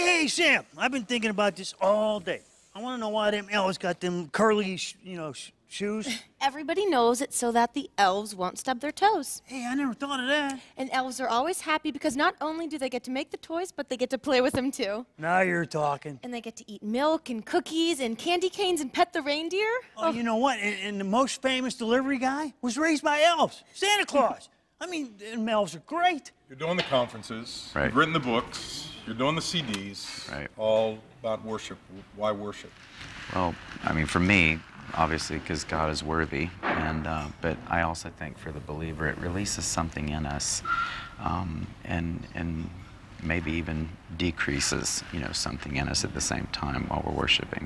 Hey, Sam, I've been thinking about this all day. I want to know why them elves got them curly, shoes. Everybody knows it's so that the elves won't stub their toes. Hey, I never thought of that. And elves are always happy because not only do they get to make the toys, but they get to play with them too. Now you're talking. And they get to eat milk and cookies and candy canes and pet the reindeer. Oh, you know what? And the most famous delivery guy was raised by elves. Santa Claus. I mean, them elves are great. You're doing the conferences. Right. You've written the books. You're doing the CDs. Right. All about worship. Why worship? Well, I mean, for me, obviously, because God is worthy, and but I also think for the believer, it releases something in us, and maybe even decreases, something in us at the same time while we're worshiping.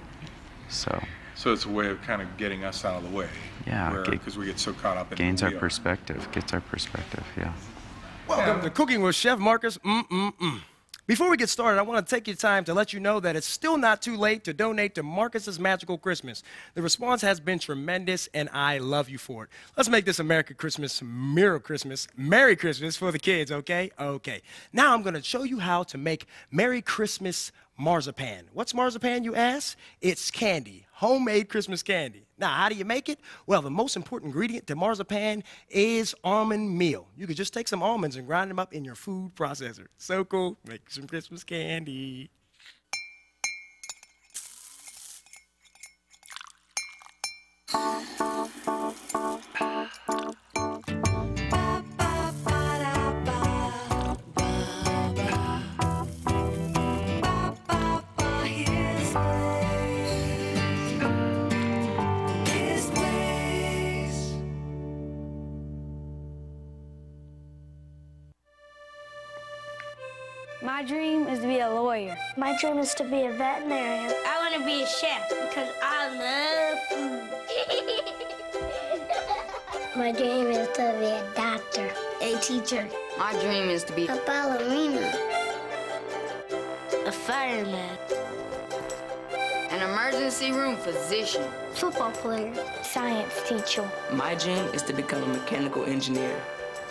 So it's a way of kind of getting us out of the way. Yeah. Because we get so caught up in gains who our we are. perspective. Gets our perspective. Yeah. Welcome to Cooking with Chef Marcus. Before we get started, I want to take your time to let you know that it's still not too late to donate to Marcus's Magical Christmas. The response has been tremendous, and I love you for it. Let's make this American Christmas, Merry Christmas for the kids, okay? Okay. Now I'm going to show you how to make Merry Christmas marzipan. What's marzipan, you ask? It's candy, homemade Christmas candy. Now, how do you make it? Well, the most important ingredient to marzipan is almond meal. You could just take some almonds and grind them up in your food processor. So cool. Make some Christmas candy. My dream is to be a lawyer. My dream is to be a veterinarian. I want to be a chef because I love food. My dream is to be a doctor, A teacher. My dream is to be a ballerina, A fireman. an emergency room physician. football player, science teacher, My dream is to become a mechanical engineer.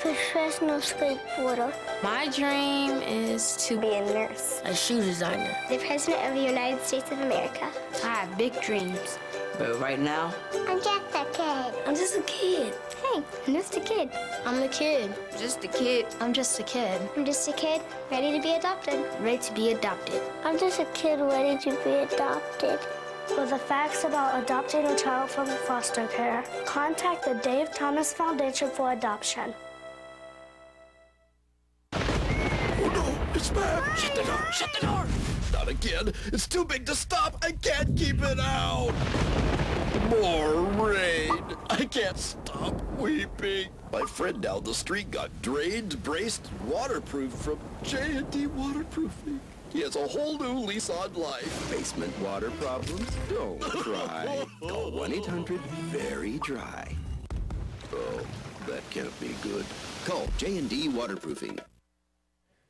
professional skateboarder. My dream is to Be a nurse. a shoe designer. The President of the United States of America. I have big dreams. But right now, I'm just a kid. I'm just a kid. Hey, I'm just a kid. I'm a kid. Just a kid. I'm just a kid. I'm just a kid ready to be adopted. Ready to be adopted. I'm just a kid ready to be adopted. For the facts about adopting a child from foster care, contact the Dave Thomas Foundation for Adoption. Oh no, it's back! Shut the door! Shut the door! Not again! It's too big to stop! I can't keep it out! More rain! I can't stop weeping! My friend down the street got drained, braced, and waterproofed from J&D Waterproofing. He has a whole new lease on life. Basement water problems? Don't cry. Call 1-800-VERY-DRY. Oh, that can't be good. Call J&D Waterproofing.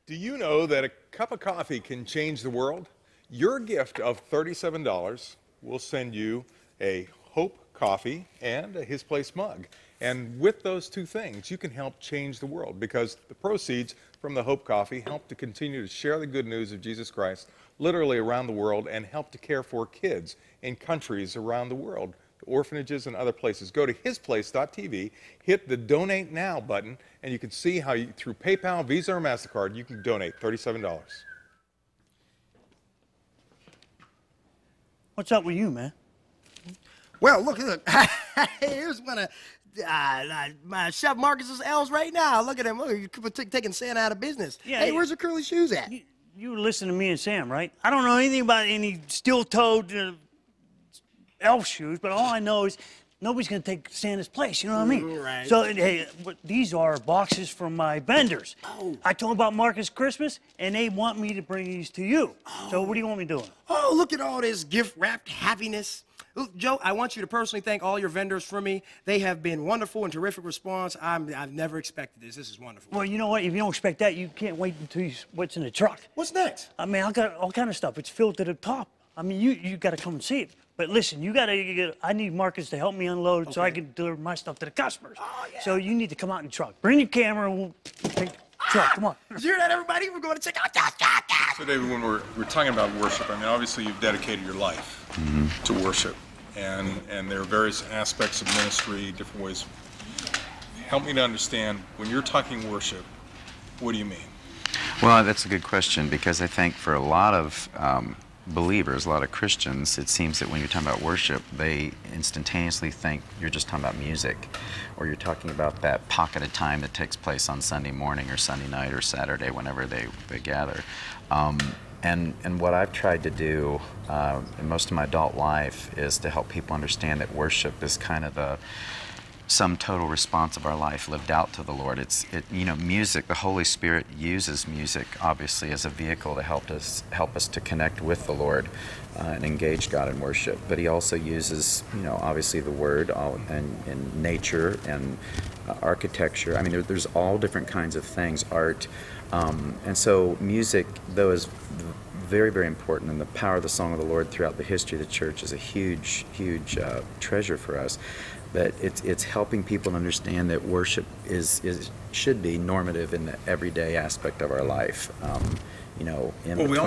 Do you know that a cup of coffee can change the world? Your gift of $37 will send you a Hope coffee and a His Place mug. And with those two things, you can help change the world because the proceeds from the Hope coffee help to continue to share the good news of Jesus Christ literally around the world and help to care for kids in countries around the world, orphanages and other places. Go to hisplace.tv, hit the Donate Now button, and you can see how you, through PayPal, Visa, or MasterCard, you can donate $37. What's up with you, man? Well, look. Here's one of my Chef Marcus's elves right now. Look at him. Look, you're taking Santa out of business. Yeah, Hey, where's your curly shoes at? You were listening to me and Sam, right? I don't know anything about any steel-toed elf shoes, but all I know is nobody's going to take Santa's place, you know what I mean? Right. So, hey, these are boxes from my vendors. Oh. I told them about Marcus Christmas, and they want me to bring these to you. So what do you want me doing? Oh, look at all this gift-wrapped happiness. Look, Joe, I want you to personally thank all your vendors for me. They have been wonderful and terrific response. I've never expected this. This is wonderful. Well, you know what? If you don't expect that, you can't wait until you see what's in the truck. What's next? I mean, I got all kind of stuff. It's filled to the top. I mean, you got to come and see it. But listen, I need Marcus to help me unload so I can deliver my stuff to the customers. Oh, yeah. So you need to come out in the truck. Bring your camera and we'll take the truck. Come on. Did you hear that, everybody? We're going to check out that. So, David, when we're talking about worship, I mean, obviously you've dedicated your life to worship, and there are various aspects of ministry, different ways. Help me to understand, when you're talking worship, what do you mean? Well, that's a good question, because I think for a lot of believers, a lot of Christians, it seems that when you're talking about worship, they instantaneously think you're just talking about music, or you're talking about that pocket of time that takes place on Sunday morning or Sunday night or Saturday, whenever they gather. And what I've tried to do in most of my adult life is to help people understand that worship is kind of the sum total response of our life lived out to the Lord. Music, the Holy Spirit uses music obviously as a vehicle to help us to connect with the Lord and engage God in worship. But He also uses, obviously the Word and nature and architecture. I mean, there's all different kinds of things, art. And so music, though, is very, very important, and the power of the song of the Lord throughout the history of the church is a huge, huge treasure for us. But it's helping people understand that worship should be normative in the everyday aspect of our life. We all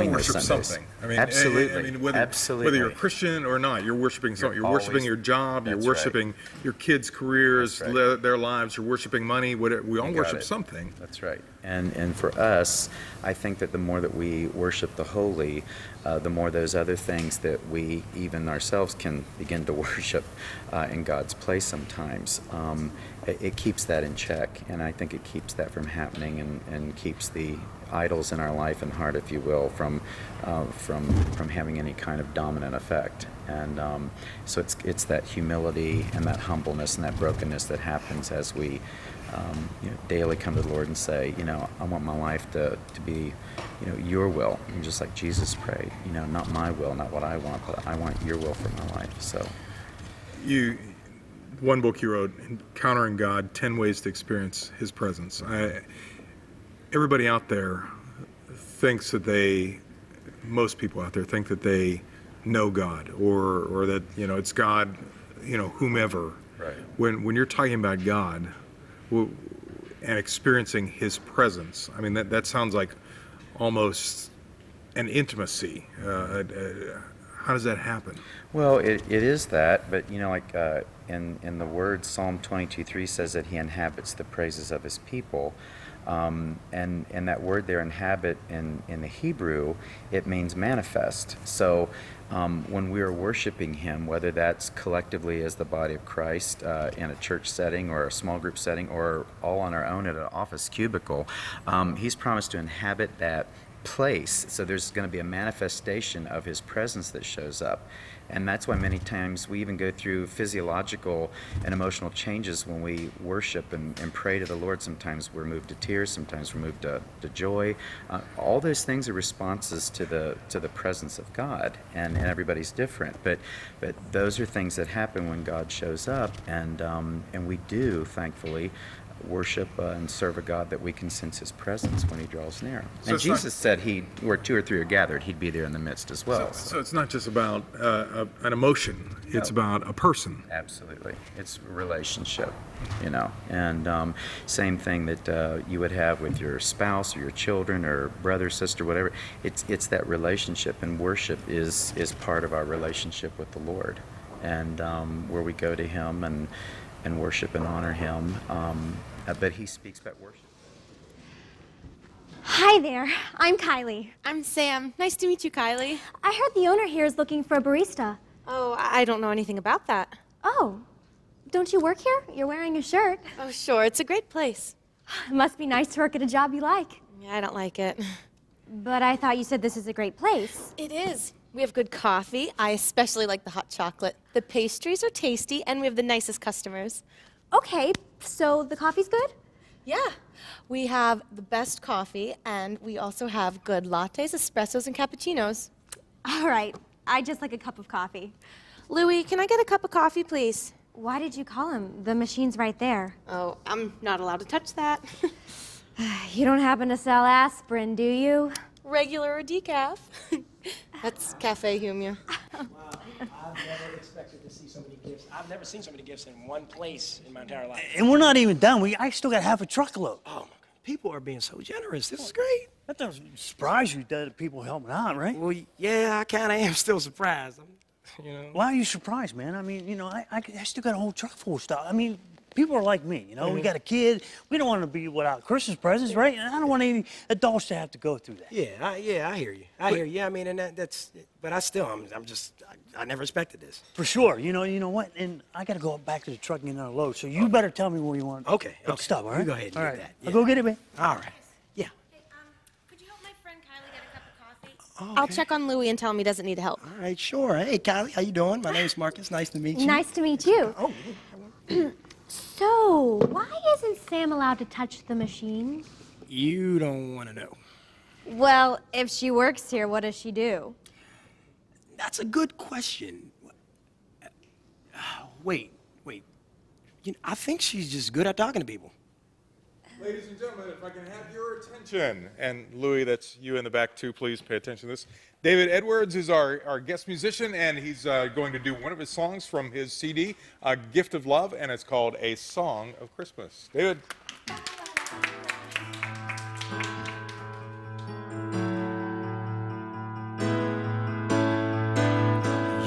worship something. I mean, absolutely. Whether you're a Christian or not, you're worshiping something. You're worshiping your job. You're worshiping your kids' careers, their lives. You're worshiping money. We all worship something. That's right. And for us, I think that the more that we worship the holy, the more those other things that we even ourselves can begin to worship in God's place sometimes. It keeps that in check, and I think it keeps that from happening, and keeps the idols in our life and heart, if you will, from having any kind of dominant effect. And so it's that humility and that humbleness and that brokenness that happens as we daily come to the Lord and say, I want my life to be, your will. And just like Jesus prayed, not my will, not what I want, but I want your will for my life. So, one book you wrote, Encountering God, 10 Ways to Experience His Presence. Everybody out there thinks that most people out there think that they know God, or that, it's God, whomever. Right. When you're talking about God and experiencing His presence, I mean, that sounds like almost an intimacy. How does that happen? Well, it is that, but in the Word, Psalm 22:3 says that He inhabits the praises of His people. And that word there, inhabit, in the Hebrew, it means manifest. So when we are worshiping Him, whether that's collectively as the body of Christ in a church setting or a small group setting, or all on our own at an office cubicle, He's promised to inhabit that place. So there's going to be a manifestation of His presence that shows up. And that's why many times we even go through physiological and emotional changes when we worship and pray to the Lord. Sometimes we're moved to tears, sometimes we're moved to joy. All those things are responses to the presence of God, and everybody's different. But those are things that happen when God shows up, and we do, thankfully, worship and serve a God that we can sense His presence when He draws near. And Jesus said where 2 or 3 are gathered, He'd be there in the midst as well. So it's not just about an emotion, it's about a person. Absolutely. It's a relationship, and same thing that you would have with your spouse or your children or brother, sister, whatever. It's that relationship, and worship is part of our relationship with the Lord, and where we go to Him and worship and honor Him. But He speaks about worship. Hi there, I'm Kylie. I'm Sam. Nice to meet you, Kylie. I heard the owner here is looking for a barista. Oh, I don't know anything about that. Oh, don't you work here? You're wearing a shirt. Oh, sure. It's a great place. It must be nice to work at a job you like. Yeah, I don't like it. But I thought you said this is a great place. It is. We have good coffee. I especially like the hot chocolate. The pastries are tasty, and we have the nicest customers. Okay, so the coffee's good? Yeah. We have the best coffee, and we also have good lattes, espressos, and cappuccinos. All right. I just like a cup of coffee. Louie, can I get a cup of coffee, please? Why did you call him? The machine's right there. Oh, I'm not allowed to touch that. You don't happen to sell aspirin, do you? Regular or decaf? That's Cafe Humia. Wow, I've never expected to see so many gifts. I've never seen so many gifts in one place in my entire life. And we're not even done. I still got half a truckload. Oh, my God. people are being so generous. This is great. That doesn't surprise you that people helping out, right? Well, yeah, I kind of am still surprised. You know. Why are you surprised, man? I mean, you know, I still got a whole truck full of stuff. I mean, people are like me, you know. We got a kid. We don't want to be without Christmas presents, right? And I don't want any adults to have to go through that. Yeah, I hear you. I hear you. I mean, and that's. But I never expected this. For sure. You know what? And I got to go back to the truck and get another load. So you better tell me where you want. Okay. Put the stuff, all right? You go ahead and all get right. that. I'll go get it, man. All right. Yeah. Could you help my friend Kylie get a cup of coffee? I'll check on Louie and tell him he doesn't need help. All right, sure. Hey, Kylie, how you doing? My name's Marcus. Nice to meet you. Nice to meet you. Oh. So, why isn't Sam allowed to touch the machine? You don't want to know. Well, if she works here, what does she do? That's a good question. Wait. I think she's just good at talking to people. Ladies and gentlemen, if I can have your attention. And Louis, that's you in the back too, please pay attention to this. David Edwards is our guest musician, and he's going to do one of his songs from his CD, A Gift of Love, and it's called A Song of Christmas. David.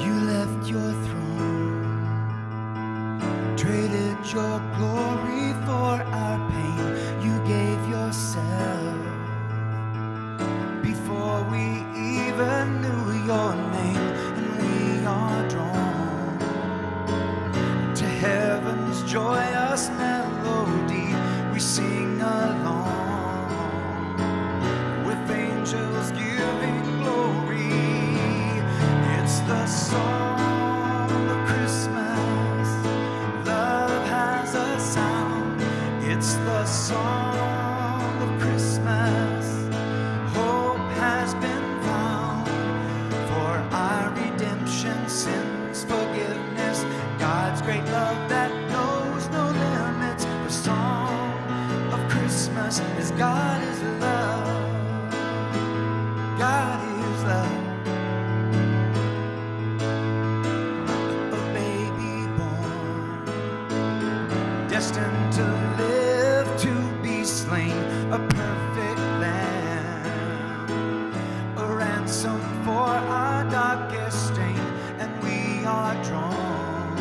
You left your throne, traded your glory for our pain. You gave yourself before we even knew your name, and we are drawn to heaven's joyous melody. We sing along with angels giving glory. It's the song of Christmas. Love has a sound. It's the song of Christmas. Hope has been found for our redemption, sins, forgiveness, God's great love that knows no limits. The song of Christmas is God is love. God is love. A baby born, destined to live, to be slain, a perfect lamb, a ransom for our darkest stain, and we are drawn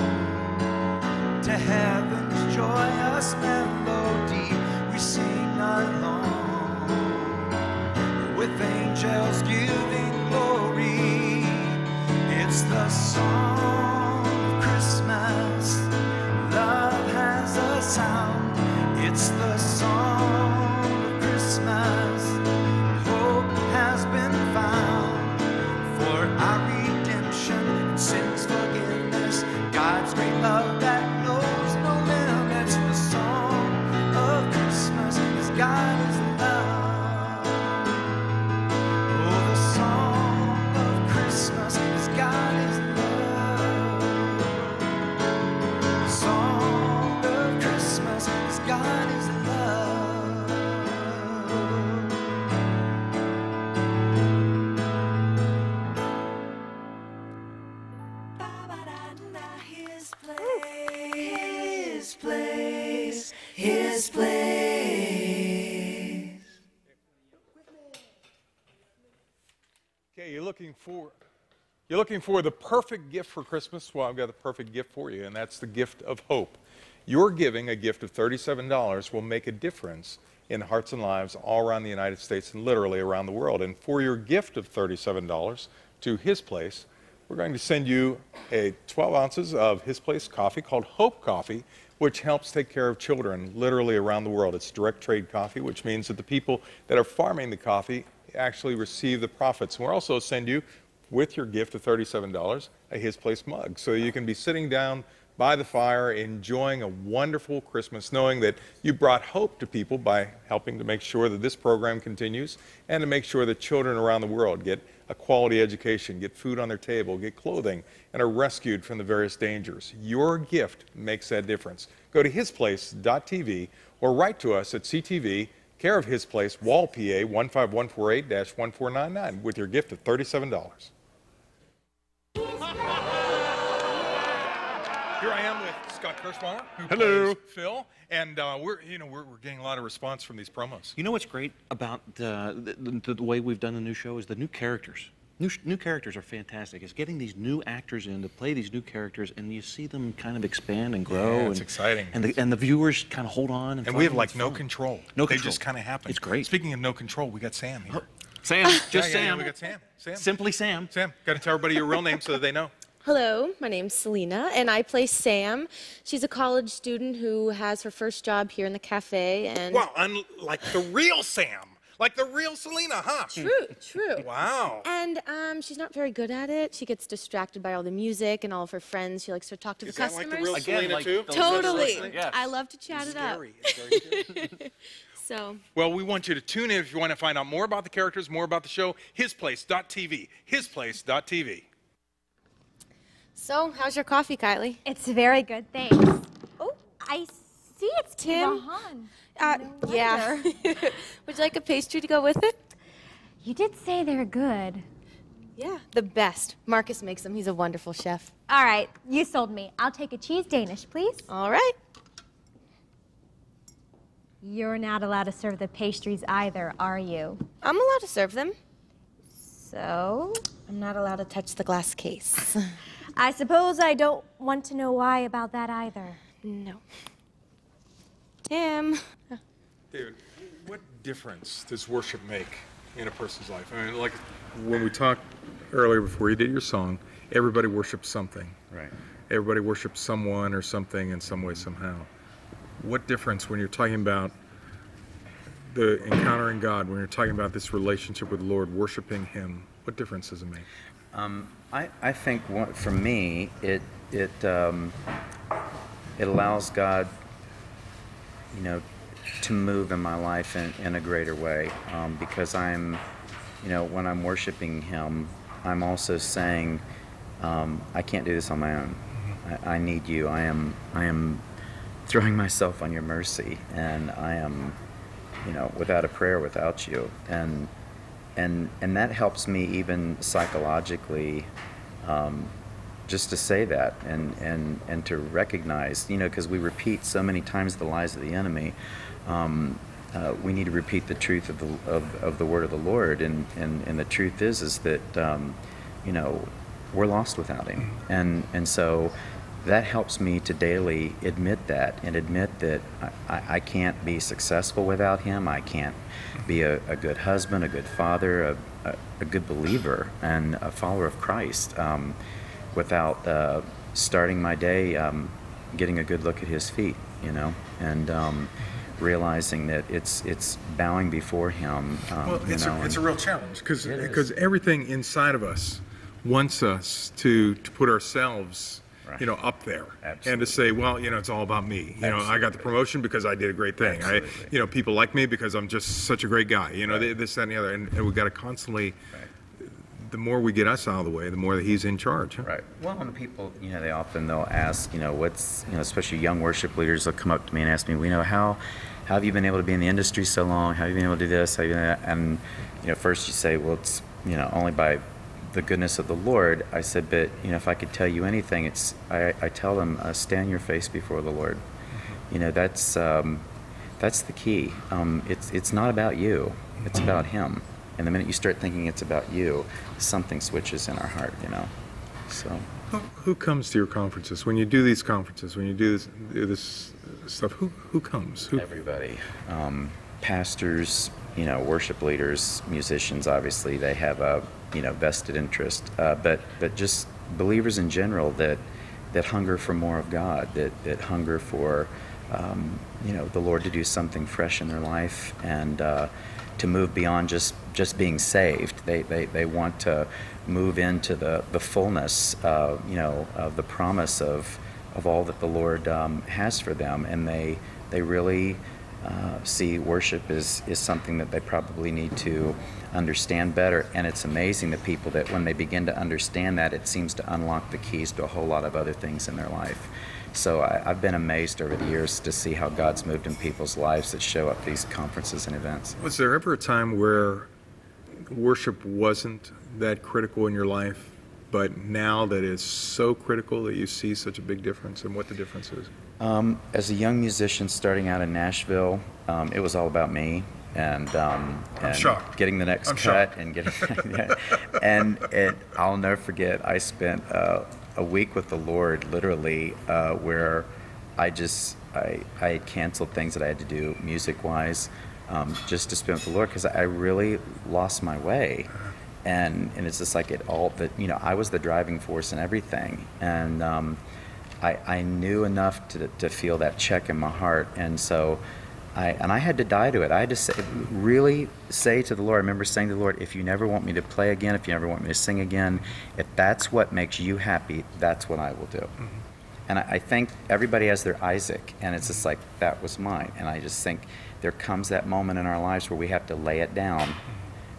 to heaven's joyous melody. We sing along with angels giving glory. It's the song of Christmas. Love has a sound. It's the song of Christmas. Hope has been found for our redemption, sins, forgiveness, God's great love that knows no limits. The song of Christmas is God is love. Oh, the song of Christmas is God is love. The song of Christmas is God is love. His place. Okay, you're looking for the perfect gift for Christmas? Well, I've got the perfect gift for you, and that's the gift of hope. Your giving a gift of $37 will make a difference in hearts and lives all around the United States and literally around the world. And for your gift of $37 to His Place, we're going to send you 12 ounces of His Place coffee called Hope Coffee, which helps take care of children literally around the world. It's direct trade coffee, which means that the people that are farming the coffee actually receive the profits. And we'll also send you, with your gift of $37, a His Place mug, so you can be sitting down by the fire enjoying a wonderful Christmas, knowing that you brought hope to people by helping to make sure that this program continues and to make sure that children around the world get a quality education, get food on their table, get clothing, and are rescued from the various dangers. Your gift makes that difference. Go to hisplace.tv or write to us at CTV, care of His Place, Wall, PA 15148-1499 with your gift of $37. Here I am with Scott Kirschmeyer, who Hello. plays Phil, and we're getting a lot of response from these promos. You know what's great about the way we've done the new show is the new characters. New characters are fantastic. It's getting these new actors in to play these new characters, and you see them kind of expand and grow. Yeah, it's and, exciting. And the viewers kind of hold on. And we have like no control. No They control. just kind of happen. It's great. Speaking of no control, we got Sam here. Sam, just Yeah, Sam. we got Sam. Sam. Simply Sam. Sam, got to tell everybody your real name so that they know. Hello, my name's Selena, and I play Sam. She's a college student who has her first job here in the cafe, and... Wow, like the real Sam. Like the real Selena, huh? True. Wow. And she's not very good at it. She gets distracted by all the music and all of her friends. She likes to talk to the Is that customers. like the real Selena, too? Totally. Yes. I love to chat it up. It's very good. So... Well, we want you to tune in if you want to find out more about the characters, more about the show. Hisplace.tv. Hisplace.tv. So, how's your coffee, Kylie? It's very good, thanks. Oh, I see it's Tim. Tibahan. Yeah. Would you like a pastry to go with it? You did say they're good. Yeah, the best. Marcus makes them. He's a wonderful chef. All right, you sold me. I'll take a cheese Danish, please. All right. You're not allowed to serve the pastries either, are you? I'm allowed to serve them. So? I'm not allowed to touch the glass case. I suppose I don't want to know why about that either. No. Tim. David, what difference does worship make in a person's life? I mean, like when we talked earlier before you did your song, everybody worships something. Right. Everybody worships someone or something in some way, somehow. What difference when you're talking about the encountering God, when you're talking about this relationship with the Lord, worshiping Him, what difference does it make? I think for me, it allows God, to move in my life in a greater way, because I'm, when I'm worshiping Him, I'm also saying, I can't do this on my own. I need you. I am throwing myself on your mercy, and I am, without a prayer without you, and that helps me even psychologically, just to say that and to recognize, because we repeat so many times the lies of the enemy. We need to repeat the truth of the word of the Lord, and the truth is that we're lost without Him, and so that helps me to daily admit that I can't be successful without Him. I can't be a good husband, a good father, a good believer, and a follower of Christ without starting my day getting a good look at His feet, and realizing that it's bowing before Him. Well, it's a real challenge because everything inside of us wants us to put ourselves, up there. Absolutely. And to say, well, it's all about me. I got the promotion because I did a great thing. People like me because I'm just such a great guy. This, that, and the other. And we got to constantly. The more we get us out of the way, the more that He's in charge. Huh? Right. Well, and people, they'll ask, what's, especially young worship leaders, they'll come up to me and ask me, how have you been able to be in the industry so long? How have you been able to do this? How have you been, and first you say, well, it's only by the goodness of the Lord. I said, but if I could tell you anything, I tell them, stand on your face before the Lord. That's the key. It's not about you. It's about Him. And the minute you start thinking it's about you, something switches in our heart, So. Who comes to your conferences? When you do these conferences, when you do this stuff, who comes? Everybody. Pastors, worship leaders, musicians, obviously, they have a, vested interest. But just believers in general that hunger for more of God, that hunger for, the Lord to do something fresh in their life, and to move beyond just being saved. They want to move into the fullness, of the promise of all that the Lord has for them, and they really see worship is something that they probably need to understand better. And it's amazing the people that when they begin to understand that, it seems to unlock the keys to a whole lot of other things in their life. So I've been amazed over the years to see how God's moved in people's lives that show up at these conferences and events. Was there ever a time where worship wasn't that critical in your life? but now that it's so critical that you see such a big difference, and what the difference is? As a young musician starting out in Nashville, it was all about me and shocked. Getting the next I'm cut shocked. and getting and I'll never forget. I spent a week with the Lord, literally, where I had canceled things that I had to do music-wise, just to spend with the Lord, because I really lost my way. And it's just like I was the driving force in everything. And I knew enough to feel that check in my heart. And so I had to die to it. I had to really say to the Lord, I remember saying to the Lord, if you never want me to play again, if you never want me to sing again, if that's what makes you happy, that's what I will do. Mm-hmm. And I think everybody has their Isaac, and it's just like, that was mine. And I just think there comes that moment in our lives where we have to lay it down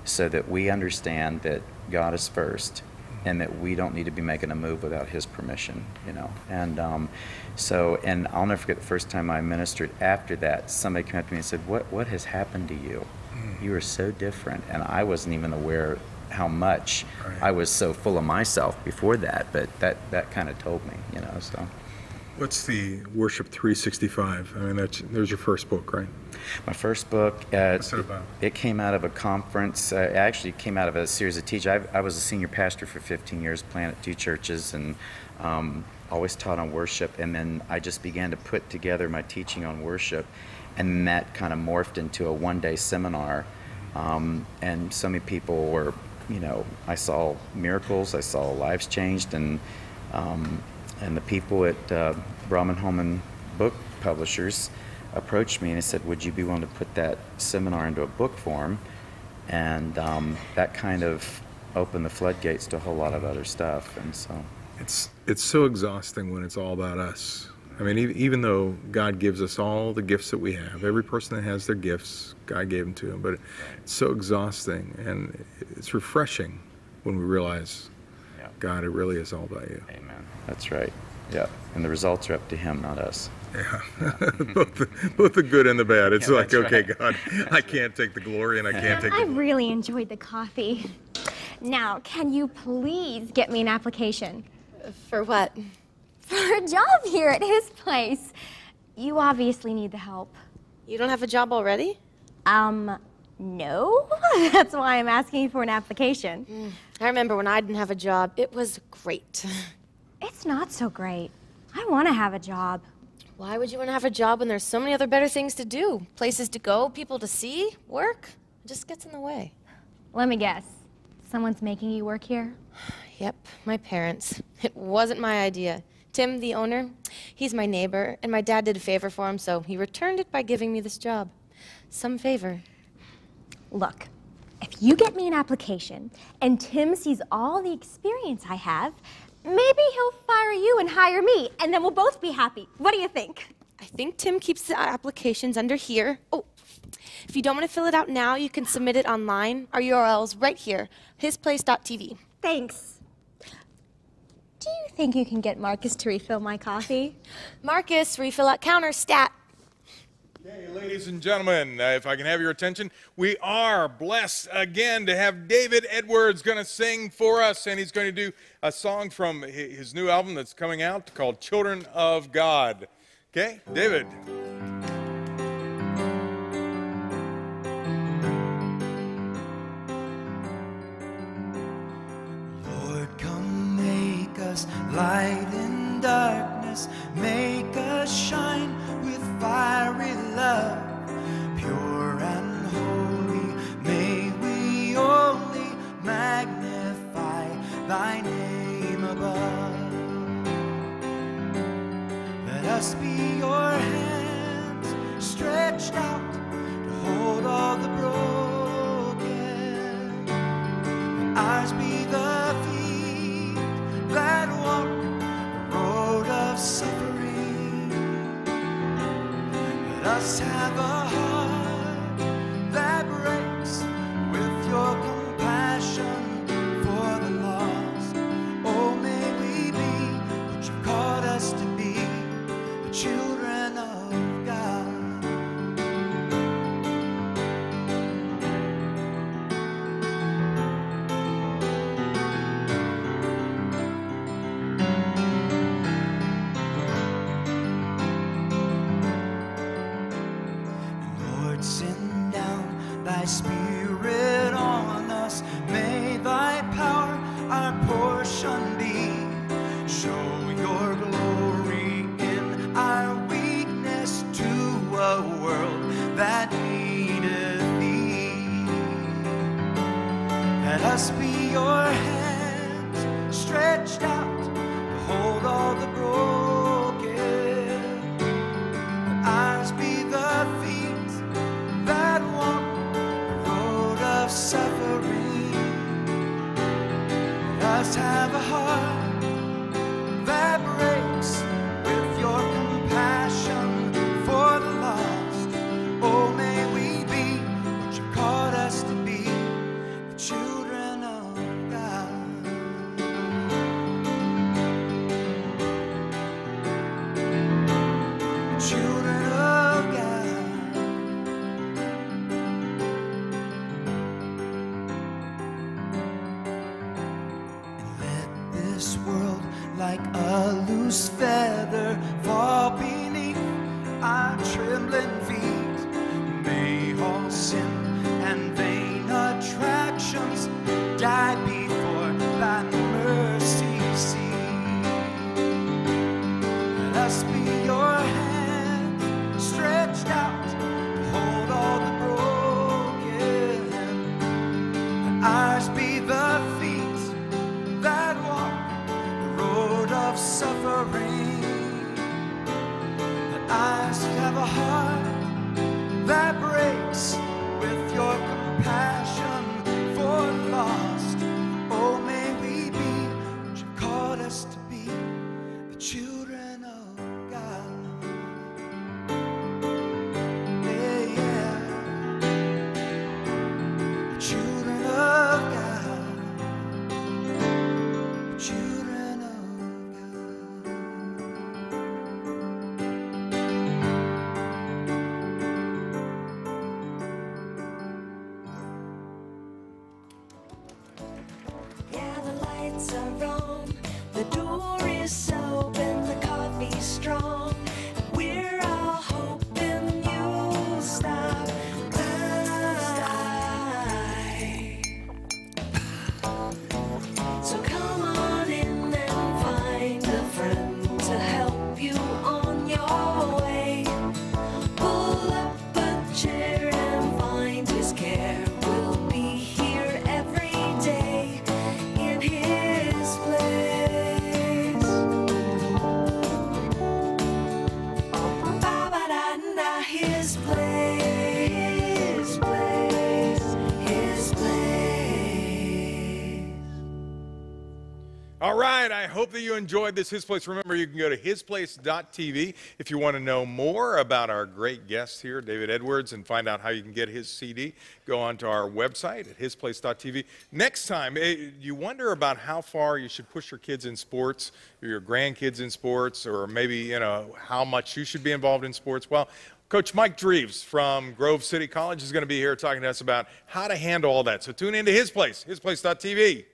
so that we understand that God is first and that we don't need to be making a move without His permission, you know. And and I'll never forget the first time I ministered. After that, somebody came up to me and said, what has happened to you? You are so different. And I wasn't even aware how much I was so full of myself before that, but that kind of told me, you know. So What's the Worship 365? I mean, there's your first book, right? My first book, What's it about? It came out of a conference. It actually came out of a series of teaching. I was a senior pastor for 15 years, planted 2 churches, and always taught on worship. And then I just began to put together my teaching on worship, and that kind of morphed into a one-day seminar. And so many people were, you know, I saw miracles, I saw lives changed, and the people at Brahman Holman Book Publishers approached me and they said, would you be willing to put that seminar into a book form? And that kind of opened the floodgates to a whole lot of other stuff. And so it's so exhausting when it's all about us. I mean, even though God gives us all the gifts that we have, every person that has their gifts, God gave them to them, but it's so exhausting, and it's refreshing when we realize, God, it really is all about you. Amen. That's right. Yeah. And the results are up to Him, not us. Yeah. both the good and the bad. It's like, that's okay, right. God, I can't take the glory and I can't take I the... really enjoyed the coffee. Now, can you please get me an application? For what? For a job here at his place. You obviously need the help. You don't have a job already? No. That's why I'm asking you for an application. I remember when I didn't have a job. It was great. It's not so great. I want to have a job. Why would you want to have a job when there's so many other better things to do? Places to go, people to see, work? It just gets in the way. Let me guess. Someone's making you work here? Yep, my parents. It wasn't my idea. Tim, the owner, he's my neighbor, and my dad did a favor for him, so he returned it by giving me this job. Some favor. Look, if you get me an application and Tim sees all the experience I have, maybe he'll fire you and hire me, and then we'll both be happy. What do you think? I think Tim keeps the applications under here. Oh, if you don't want to fill it out now, you can submit it online. Our URL's right here, hisplace.tv. Thanks. Do you think you can get Marcus to refill my coffee? Marcus, refill at counter, stat. Okay, ladies and gentlemen, if I can have your attention, we are blessed again to have David Edwards going to sing for us, and he's going to do a song from his new album that's coming out called Children of God. Okay, David. Lord, come make us light in darkness, make us shine with fiery love, pure and holy. May we only magnify thy name above. Let us be your hands stretched out to hold all the broken. Let ours be the feet that walk the road of suffering. Let us have a heart that breaks with your compassion for the lost. Oh, may we be what you've called us to be, the children of God. your hands stretched out to hold all the broken. Let ours be the feet that walk the road of suffering. Let us have a heart that breaks with your compassion for the lost. Oh, may we be what you called us to be, the children of God. The children of God. And let this world like a loose feather fall beneath our trembling feet. May all sin and vain attractions die before thy mercy seat. Let us be your hands stretched out to hold all the broken. Let ours be the feet that walk the road of suffering. Let ours have a heart that breaks with your compassion for the lost. Oh, may we be what you called us to be, the children of God. Yeah, yeah. The children of God. The children of Yeah, the lights are on, the door is open, the coffee's strong. We're all hoping you'll stop by. So come on in and find a friend to help you on your way. Pull up a chair and find his care. We'll be here every day in his place. Ba-ba-da-da, his place, his place. All right, I hope that you enjoyed this His Place. Remember, you can go to hisplace.tv if you want to know more about our great guest here, David Edwards, and find out how you can get his CD. Go on to our website at hisplace.tv. Next time, you wonder about how far you should push your kids in sports, or your grandkids in sports, or maybe, how much you should be involved in sports. Well, Coach Mike Dreves from Grove City College is going to be here talking to us about how to handle all that. So tune into His Place, hisplace.tv.